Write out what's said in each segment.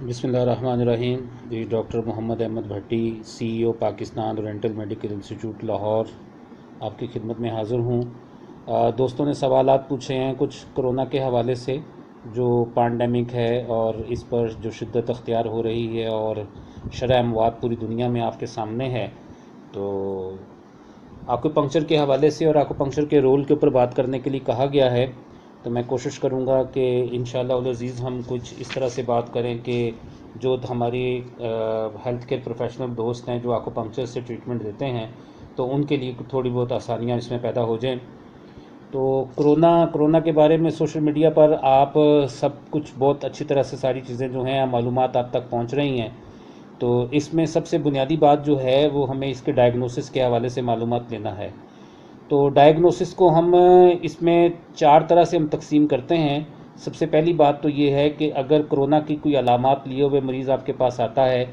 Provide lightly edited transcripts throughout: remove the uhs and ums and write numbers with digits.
बिस्मिल्लाहिर्रहमानिर्रहीम। जी, डॉक्टर मोहम्मद अहमद भट्टी, CEO Pakistan oriental medical institute Lahore, आपकी खिदमत में हाज़िर हूँ। दोस्तों ने सवालात पूछे हैं कुछ कोरोना के हवाले से, जो पैंडेमिक है और इस पर जो शिद्दत अख्तियार हो रही है और शरह अमवात पूरी दुनिया में आपके सामने है। तो आकुपंक्चर के हवाले से और आकुपंक्चर के रोल के ऊपर बात करने के लिए कहा गया है। तो मैं कोशिश करूँगा कि इंशाअल्लाह अज़ीज़ हम कुछ इस तरह से बात करें कि जो हमारी हेल्थ केयर प्रोफेशनल दोस्त हैं जो आकुपंक्चर से ट्रीटमेंट देते हैं, तो उनके लिए थोड़ी बहुत आसानियाँ इसमें पैदा हो जाएं। तो कोरोना के बारे में सोशल मीडिया पर आप सब कुछ बहुत अच्छी तरह से सारी चीज़ें जो हैं मालूमात आप तक पहुंच रही हैं। तो इसमें सबसे बुनियादी बात जो है वो हमें इसके डायग्नोसिस के हवाले से मालूमात लेना है। तो डायग्नोसिस को हम इसमें 4 तरह से हम तकसीम करते हैं। सबसे पहली बात तो ये है कि अगर कोरोना की कोई अलामात लिए हुए मरीज़ आपके पास आता है,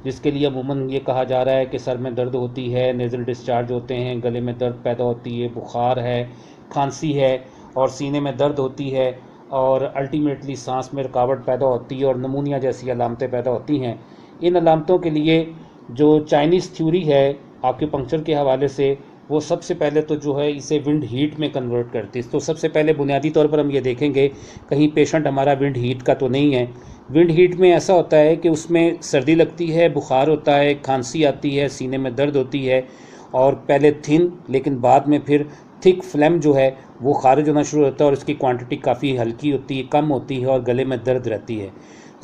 जिसके लिए अमूमन ये कहा जा रहा है कि सर में दर्द होती है, नेज़ल डिस्चार्ज होते हैं, गले में दर्द पैदा होती है, बुखार है, खांसी है और सीने में दर्द होती है और अल्टीमेटली सांस में रुकावट पैदा होती है और नमूनिया जैसी अलामतें पैदा होती हैं। इन अलामतों के लिए जो चाइनीज़ थ्योरी है आक्यूपंक्चर के हवाले से, वो सबसे पहले तो जो है इसे विंड हीट में कन्वर्ट करती है। तो सबसे पहले बुनियादी तौर पर हम ये देखेंगे कहीं पेशेंट हमारा विंड हीट का तो नहीं है। विंड हीट में ऐसा होता है कि उसमें सर्दी लगती है, बुखार होता है, खांसी आती है, सीने में दर्द होती है और पहले थिन लेकिन बाद में फिर थिक फ्लेम जो है वो खारिज होना शुरू होता है और इसकी क्वांटिटी काफ़ी हल्की होती है, कम होती है और गले में दर्द रहती है।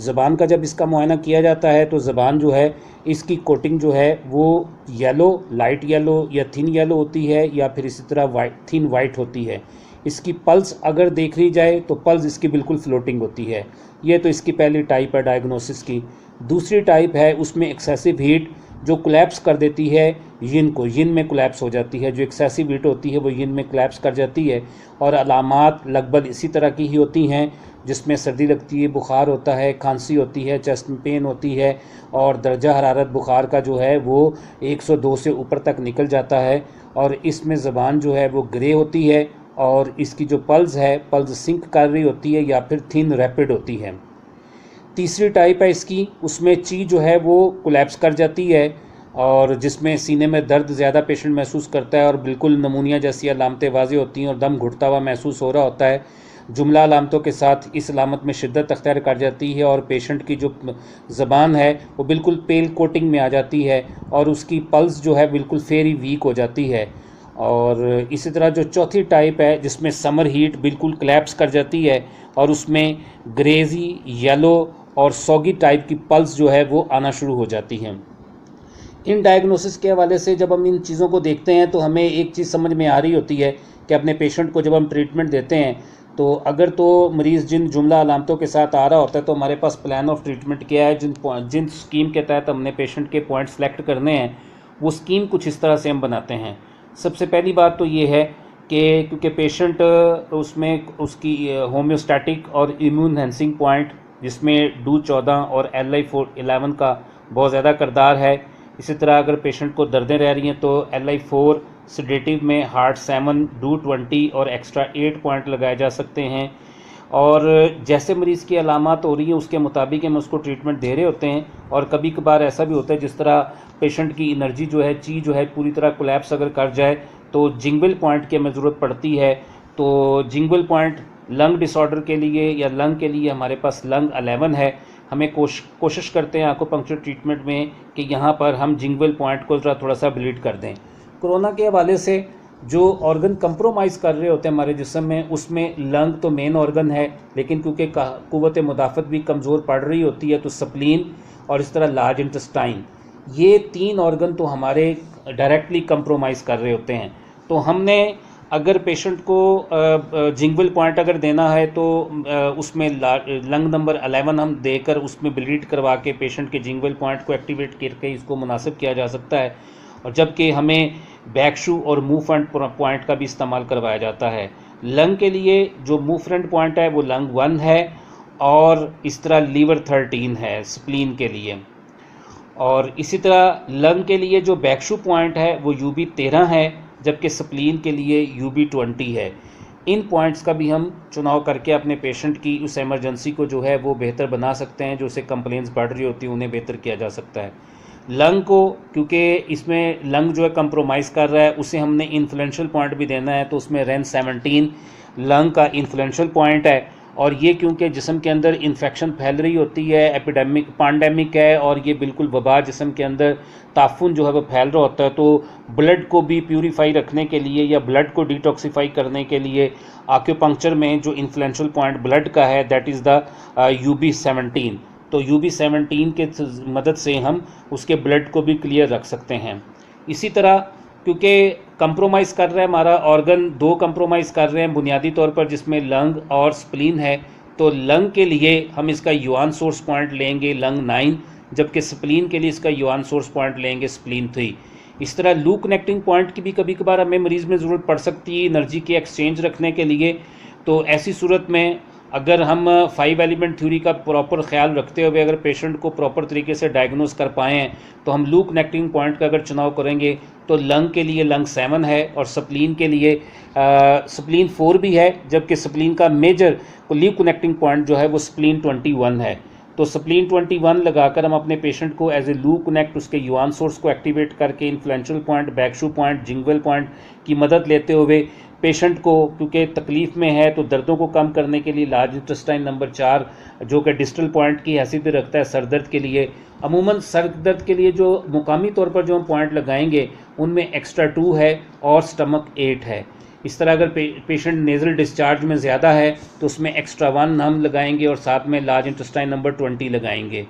ज़बान का जब इसका मुआयना किया जाता है तो ज़बान जो है इसकी कोटिंग जो है वो येलो, लाइट येलो या थिन येलो होती है या फिर इसी तरह वाइट, थिन वाइट होती है। इसकी पल्स अगर देख ली जाए तो पल्स इसकी बिल्कुल फ्लोटिंग होती है। ये तो इसकी पहली टाइप है डायग्नोसिस की। दूसरी टाइप है उसमें एक्सेसिव हीट जो कोलैप्स कर देती है यिन को, यिन में कोलैप्स हो जाती है। जो एक्सेसिव हीट होती है वो यिन में कोलैप्स कर जाती है और अलामात लगभग इसी तरह की ही होती हैं, जिसमें सर्दी लगती है, बुखार होता है, खांसी होती है, चेस्ट में पेन होती है और दर्जा हरारत बुखार का जो है वो 102 से ऊपर तक निकल जाता है और इसमें ज़बान जो है वो ग्रे होती है और इसकी जो पल्स है, पल्स सिंक कर रही होती है या फिर थिन रैपिड होती है। तीसरी टाइप है इसकी, उसमें ची जो है वो कोलैप्स कर जाती है और जिसमें सीने में दर्द ज़्यादा पेशेंट महसूस करता है और बिल्कुल नमूनिया जैसी अलामतें वाज़ेह होती हैं और दम घुटता हुआ महसूस हो रहा होता है। जुमला अलामतों के साथ इस अलामत में शिद्दत अख्तियार कर जाती है और पेशेंट की जो ज़बान है वो बिल्कुल पेल कोटिंग में आ जाती है और उसकी पल्स जो है बिल्कुल फेरी वीक हो जाती है। और इसी तरह जो चौथी टाइप है जिसमें समर हीट बिल्कुल कोलैप्स कर जाती है और उसमें ग्रेजी, येलो और सॉगी टाइप की पल्स जो है वो आना शुरू हो जाती हैं। इन डायग्नोसिस के हवाले से जब हम इन चीज़ों को देखते हैं तो हमें एक चीज़ समझ में आ रही होती है कि अपने पेशेंट को जब हम ट्रीटमेंट देते हैं तो अगर तो मरीज़ जिन जुमला अलामतों के साथ आ रहा होता है तो हमारे पास प्लान ऑफ ट्रीटमेंट क्या है, जिन स्कीम के तहत हमने पेशेंट के पॉइंट सेलेक्ट करने हैं वो स्कीम कुछ इस तरह से हम बनाते हैं। सबसे पहली बात तो ये है कि क्योंकि पेशेंट उसमें उसकी होम्योस्टैटिक और इम्यून एनहेंसिंग पॉइंट जिसमें डू 14 और LI11 का बहुत ज़्यादा किरदार है। इसी तरह अगर पेशेंट को दर्दें रह रही हैं तो LI4 सेडेटिव में हार्ट 7, डू 20 और एक्स्ट्रा 8 पॉइंट लगाए जा सकते हैं। और जैसे मरीज़ की अलामत हो रही है उसके मुताबिक हम उसको ट्रीटमेंट दे रहे होते हैं। और कभी कभार ऐसा भी होता है जिस तरह पेशेंट की एनर्जी जो है, ची जो है पूरी तरह कोलैप्स अगर कर जाए तो जिंगल पॉइंट की हमें ज़रूरत पड़ती है। तो जिंगल पॉइंट लंग डिसऑर्डर के लिए या लंग के लिए हमारे पास लंग 11 है। हमें कोशिश करते हैं आकुपंक्चर ट्रीटमेंट में कि यहाँ पर हम जिंगल पॉइंट को थोड़ा सा ब्लीड कर दें। कोरोना के हवाले से जो ऑर्गन कंप्रोमाइज़ कर रहे होते हैं हमारे जिस्म में, उसमें लंग तो मेन ऑर्गन है लेकिन क्योंकि क़ुव्वत मुदाफ़त भी कमज़ोर पड़ रही होती है तो स्प्लीन और इस तरह लार्ज इंटेस्टाइन, ये 3 ऑर्गन तो हमारे डायरेक्टली कंप्रोमाइज़ कर रहे होते हैं। तो हमने अगर पेशेंट को जिंगल पॉइंट अगर देना है तो उसमें लंग नंबर 11 हम देकर उसमें ब्लीड करवा के पेशेंट के जिंगल पॉइंट को एक्टिवेट करके इसको मुनासिब किया जा सकता है। और जबकि हमें बैक शू और मूव फ्रंट पॉइंट का भी इस्तेमाल करवाया जाता है। लंग के लिए जो मूव फ्रंट पॉइंट है वो लंग 1 है और इस तरह लीवर 13 है स्प्लीन के लिए। और इसी तरह लंग के लिए जो बैकशू पॉइंट है वो UB 13 है, जबकि स्प्लीन के लिए UB 20 है। इन पॉइंट्स का भी हम चुनाव करके अपने पेशेंट की उस इमरजेंसी को जो है वो बेहतर बना सकते हैं, जो उसे कंप्लेंट्स बढ़ रही होती हैं उन्हें बेहतर किया जा सकता है। लंग को, क्योंकि इसमें लंग जो है कंप्रोमाइज़ कर रहा है, उसे हमने इन्फ्लुएंशियल पॉइंट भी देना है, तो उसमें रेन 17 लंग का इन्फ्लुएंशियल पॉइंट है। और ये क्योंकि जिस्म के अंदर इन्फेक्शन फैल रही होती है, एपिडेमिक पैंडेमिक है, और ये बिल्कुल वबा जिस्म के अंदर ताफुन जो है वो फैल रहा होता है, तो ब्लड को भी प्यूरीफाई रखने के लिए या ब्लड को डिटॉक्सीफाई करने के लिए आक्यूपंक्चर में जो इन्फ्लुएंशियल पॉइंट ब्लड का है दैट इज़ द UB17। तो UB17 के मदद से हम उसके ब्लड को भी क्लियर रख सकते हैं। इसी तरह क्योंकि कंप्रोमाइज़ कर रहा है हमारा ऑर्गन, दो कंप्रोमाइज़ कर रहे हैं बुनियादी तौर पर, जिसमें लंग और स्प्लीन है, तो लंग के लिए हम इसका युआन सोर्स पॉइंट लेंगे लंग 9, जबकि स्प्लीन के लिए इसका युआन सोर्स पॉइंट लेंगे स्प्लीन 3। इस तरह लू कनेक्टिंग पॉइंट की भी कभी कभार हमें मरीज़ में ज़रूरत पड़ सकती है एनर्जी के एक्सचेंज रखने के लिए। तो ऐसी सूरत में अगर हम 5 एलिमेंट थ्योरी का प्रॉपर ख्याल रखते हुए अगर पेशेंट को प्रॉपर तरीके से डायग्नोस कर पाएँ, तो हम लू कनेक्टिंग पॉइंट का अगर चुनाव करेंगे तो लंग के लिए लंग 7 है और स्प्लीन के लिए स्प्लीन 4 भी है, जबकि स्प्लीन का मेजर लू कनेक्टिंग पॉइंट जो है वो स्प्लीन 21 है। तो स्प्लीन 21 लगाकर हम अपने पेशेंट को एज ए लू कनेक्ट उसके युआन सोर्स को एक्टिवेट करके इन्फ्लुएंशियल पॉइंट, बैकशू पॉइंट, जिंगवेल पॉइंट की मदद लेते हुए पेशेंट को, क्योंकि तकलीफ़ में है, तो दर्दों को कम करने के लिए लार्ज इंटेस्टाइन नंबर 4 जो कि डिस्टल पॉइंट की हैसियत रखता है सर दर्द के लिए। अमूमन सर दर्द के लिए जो मुकामी तौर पर जो हम पॉइंट लगाएंगे उनमें एक्स्ट्रा 2 है और स्टमक 8 है। इस तरह अगर पेशेंट नेज़ल डिस्चार्ज में ज़्यादा है तो उसमें एक्स्ट्रा 1 हम लगाएंगे और साथ में लार्ज इंटेस्टाइन नंबर 20 लगाएंगे।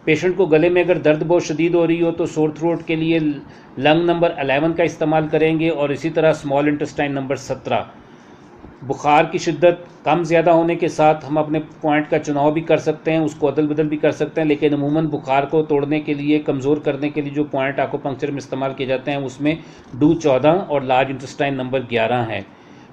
पेशेंट को गले में अगर दर्द बहुत शदीद हो रही हो तो सोर थ्रोट के लिए लंग नंबर 11 का इस्तेमाल करेंगे और इसी तरह स्मॉल इंटेस्टाइन नंबर 17। बुखार की शिद्दत कम ज़्यादा होने के साथ हम अपने पॉइंट का चुनाव भी कर सकते हैं, उसको अदल बदल भी कर सकते हैं, लेकिन अमूमन बुखार को तोड़ने के लिए, कमज़ोर करने के लिए जो पॉइंट आक्यूपंक्चर में इस्तेमाल किए जाते हैं उसमें डू 14 और लार्ज इंटेस्टाइन नंबर 11 है।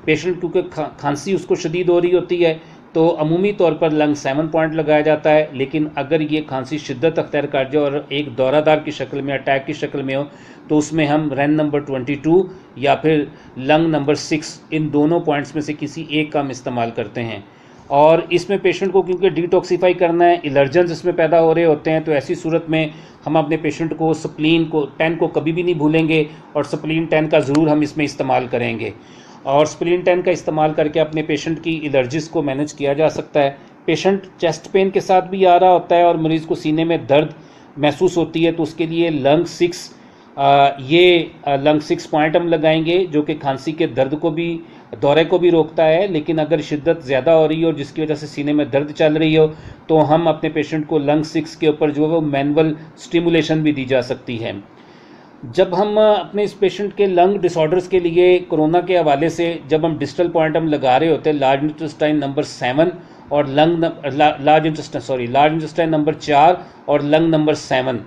पेशेंट क्योंकि खांसी उसको शदीद हो रही होती है तो अमूमी तौर पर लंग 7 पॉइंट लगाया जाता है, लेकिन अगर ये खांसी शिद्दत अख्तियार कर जाए और एक दौरादार की शक्ल में, अटैक की शक्ल में हो, तो उसमें हम रेन नंबर 22 या फिर लंग नंबर 6 इन दोनों पॉइंट्स में से किसी एक का हम इस्तेमाल करते हैं। और इसमें पेशेंट को क्योंकि डिटॉक्सीफाई करना है, एलर्जेंस इसमें पैदा हो रहे होते हैं, तो ऐसी सूरत में हम अपने पेशेंट को स्प्लीन को 10 को कभी भी नहीं भूलेंगे और स्प्लीन 10 का ज़रूर हम इसमें इस्तेमाल करेंगे। और स्प्लीन 10 का इस्तेमाल करके अपने पेशेंट की एलर्जीज़ को मैनेज किया जा सकता है। पेशेंट चेस्ट पेन के साथ भी आ रहा होता है और मरीज़ को सीने में दर्द महसूस होती है, तो उसके लिए लंग 6 लंग 6 पॉइंट हम लगाएंगे जो कि खांसी के दर्द को भी, दौरे को भी रोकता है। लेकिन अगर शिद्दत ज़्यादा हो रही हो जिसकी वजह से सीने में दर्द चल रही हो तो हम अपने पेशेंट को लंग 6 के ऊपर जो है वो मैनुअल स्टिमुलेशन भी दी जा सकती है। जब हम अपने इस पेशेंट के लंग डिसऑर्डर्स के लिए कोरोना के हवाले से जब हम डिस्टल पॉइंट हम लगा रहे होते हैं लार्ज इंटेस्टाइन नंबर 7 और लार्ज इंटेस्टाइन नंबर 4 और लंग नंबर 7,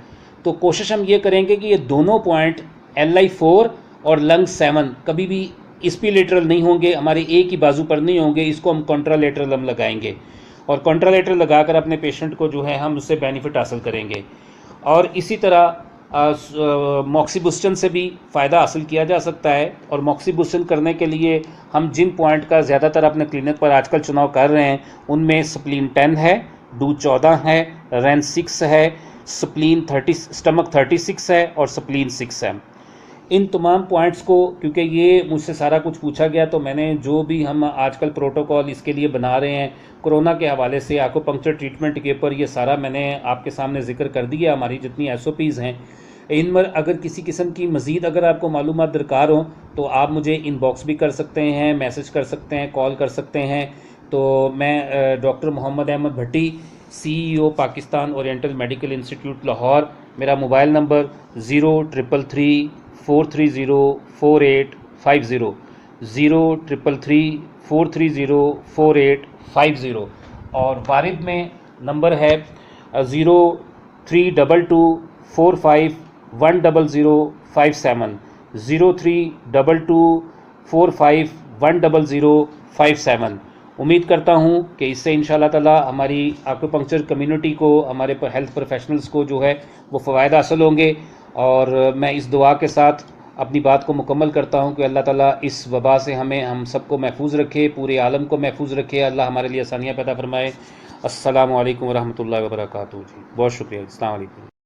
तो कोशिश हम ये करेंगे कि ये दोनों पॉइंट LI4 और लंग 7 कभी भी स्पिलेटरल नहीं होंगे, हमारे एक ही बाजू पर नहीं होंगे, इसको हम कॉन्ट्रालेटरल हम लगाएंगे और कॉन्ट्रालेटरल लगाकर अपने पेशेंट को जो है हम उससे बेनिफिट हासिल करेंगे। और इसी तरह मॉक्सीबुस्टन से भी फ़ायदा हासिल किया जा सकता है। और मॉक्सीबुस्टन करने के लिए हम जिन पॉइंट का ज़्यादातर अपने क्लिनिक पर आजकल चुनाव कर रहे हैं उनमें स्प्लीन 10 है, डू 14 है, रेन 6 है, स्टमक 36 है और स्प्लीन 6 है। इन तमाम पॉइंट्स को, क्योंकि ये मुझसे सारा कुछ पूछा गया, तो मैंने जो भी हम आजकल प्रोटोकॉल इसके लिए बना रहे हैं कोरोना के हवाले से आक्यूपंक्चर ट्रीटमेंट के ऊपर, ये सारा मैंने आपके सामने जिक्र कर दिया। हमारी जितनी SOPs हैं इनमें अगर किसी किस्म की मज़ीद अगर आपको मालूमात दरकार हो तो आप मुझे इनबॉक्स भी कर सकते हैं, मैसेज कर सकते हैं, कॉल कर सकते हैं। तो मैं डॉक्टर मोहम्मद अहमद भट्टी, CEO Pakistan oriental medical institute Lahore, मेरा मोबाइल नंबर 0333-430-4850, 0333-430-4850। और वारिद में नंबर है 0322451057, 0322451057। उम्मीद करता हूँ कि इससे इंशाअल्लाह ताला हमारी आक्यूपंक्चर कम्युनिटी को, हमारे हेल्थ प्रोफेशनल्स को जो है वो फ़वायद हासिल होंगे। और मैं इस दुआ के साथ अपनी बात को मुकम्मल करता हूँ कि अल्लाह ताला इस वबा से हम सबको महफूज रखे, पूरे आलम को महफूज रखे, अल्लाह हमारे लिए आसानियाँ पैदा फरमाए। अस्सलामु अलैकुम वरहमतुल्लाहि वबरकातुहू जी, बहुत शुक्रिया। अस्सलाम वालेकुम।